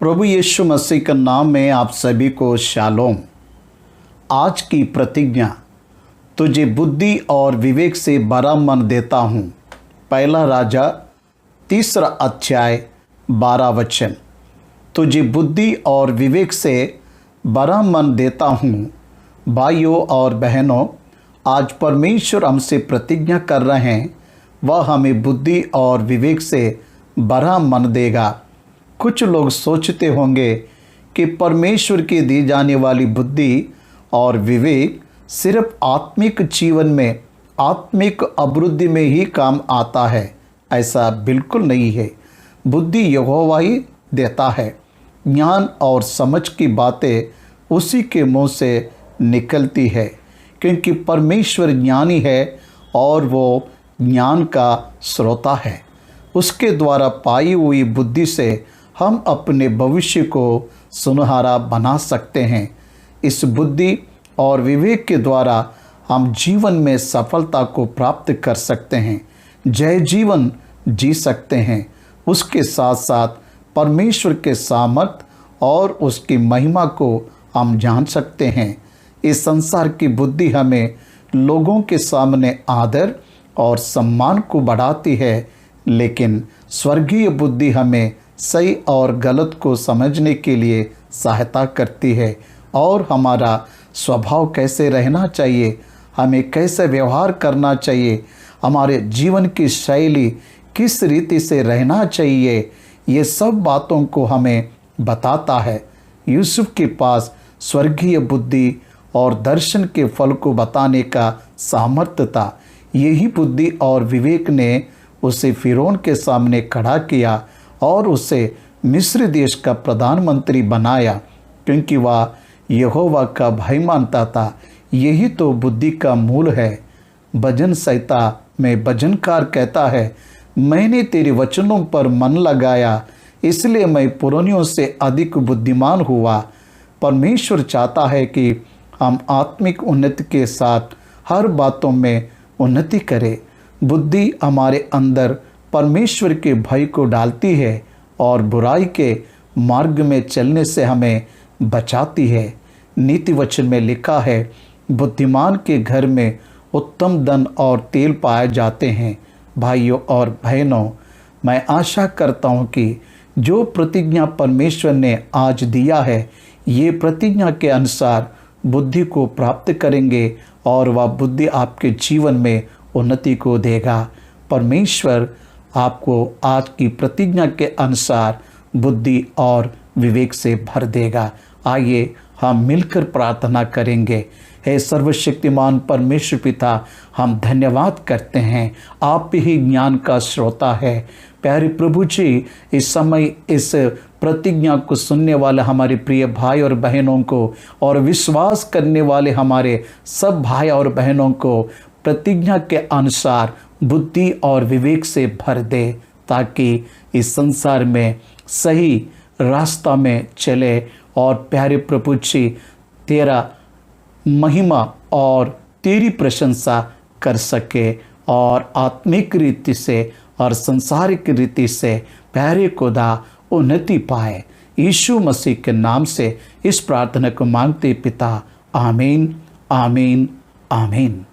प्रभु यीशु मसीह के नाम में आप सभी को शालोम। आज की प्रतिज्ञा, तुझे बुद्धि और विवेक से बड़ा मन देता हूँ। पहला राजा 3 अध्याय 12 वचन। तुझे बुद्धि और विवेक से बड़ा मन देता हूँ। भाइयों और बहनों, आज परमेश्वर हमसे प्रतिज्ञा कर रहे हैं, वह हमें बुद्धि और विवेक से बड़ा मन देगा। कुछ लोग सोचते होंगे कि परमेश्वर की दी जाने वाली बुद्धि और विवेक सिर्फ आत्मिक जीवन में, आत्मिक अभिवृद्धि में ही काम आता है। ऐसा बिल्कुल नहीं है। बुद्धि यहोवा ही देता है। ज्ञान और समझ की बातें उसी के मुंह से निकलती है, क्योंकि परमेश्वर ज्ञानी है और वो ज्ञान का स्रोता है। उसके द्वारा पाई हुई बुद्धि से हम अपने भविष्य को सुनहरा बना सकते हैं। इस बुद्धि और विवेक के द्वारा हम जीवन में सफलता को प्राप्त कर सकते हैं, जय जीवन जी सकते हैं। उसके साथ साथ परमेश्वर के सामर्थ और उसकी महिमा को हम जान सकते हैं। इस संसार की बुद्धि हमें लोगों के सामने आदर और सम्मान को बढ़ाती है, लेकिन स्वर्गीय बुद्धि हमें सही और गलत को समझने के लिए सहायता करती है और हमारा स्वभाव कैसे रहना चाहिए, हमें कैसे व्यवहार करना चाहिए, हमारे जीवन की शैली किस रीति से रहना चाहिए, ये सब बातों को हमें बताता है। यूसुफ के पास स्वर्गीय बुद्धि और दर्शन के फल को बताने का सामर्थ्य था। यही बुद्धि और विवेक ने उसे फिरौन के सामने खड़ा किया और उसे मिस्र देश का प्रधानमंत्री बनाया, क्योंकि वह यहोवा का भय मानता था। यही तो बुद्धि का मूल है। भजन संहिता में भजनकार कहता है, मैंने तेरे वचनों पर मन लगाया, इसलिए मैं पुरानियों से अधिक बुद्धिमान हुआ। परमेश्वर चाहता है कि हम आत्मिक उन्नति के साथ हर बातों में उन्नति करें। बुद्धि हमारे अंदर परमेश्वर के भय को डालती है और बुराई के मार्ग में चलने से हमें बचाती है। नीति वचन में लिखा है, बुद्धिमान के घर में उत्तम धन और तेल पाए जाते हैं। भाइयों और बहनों, मैं आशा करता हूँ कि जो प्रतिज्ञा परमेश्वर ने आज दिया है, ये प्रतिज्ञा के अनुसार बुद्धि को प्राप्त करेंगे और वह बुद्धि आपके जीवन में उन्नति को देगा। परमेश्वर आपको आज की प्रतिज्ञा के अनुसार बुद्धि और विवेक से भर देगा। आइए हम मिलकर प्रार्थना करेंगे। हे सर्वशक्तिमान परमेश्वर पिता, हम धन्यवाद करते हैं, आप ही ज्ञान का स्रोता है। प्यारे प्रभु जी, इस समय इस प्रतिज्ञा को सुनने वाले हमारे प्रिय भाई और बहनों को और विश्वास करने वाले हमारे सब भाई और बहनों को प्रतिज्ञा के अनुसार बुद्धि और विवेक से भर दे, ताकि इस संसार में सही रास्ता में चले और प्यारे प्रभु जी तेरा महिमा और तेरी प्रशंसा कर सके और आत्मिक रीति से और संसारिक रीति से प्यारे खुदा उन्नति पाए। यीशु मसीह के नाम से इस प्रार्थना को मांगते पिता, आमीन, आमीन, आमीन।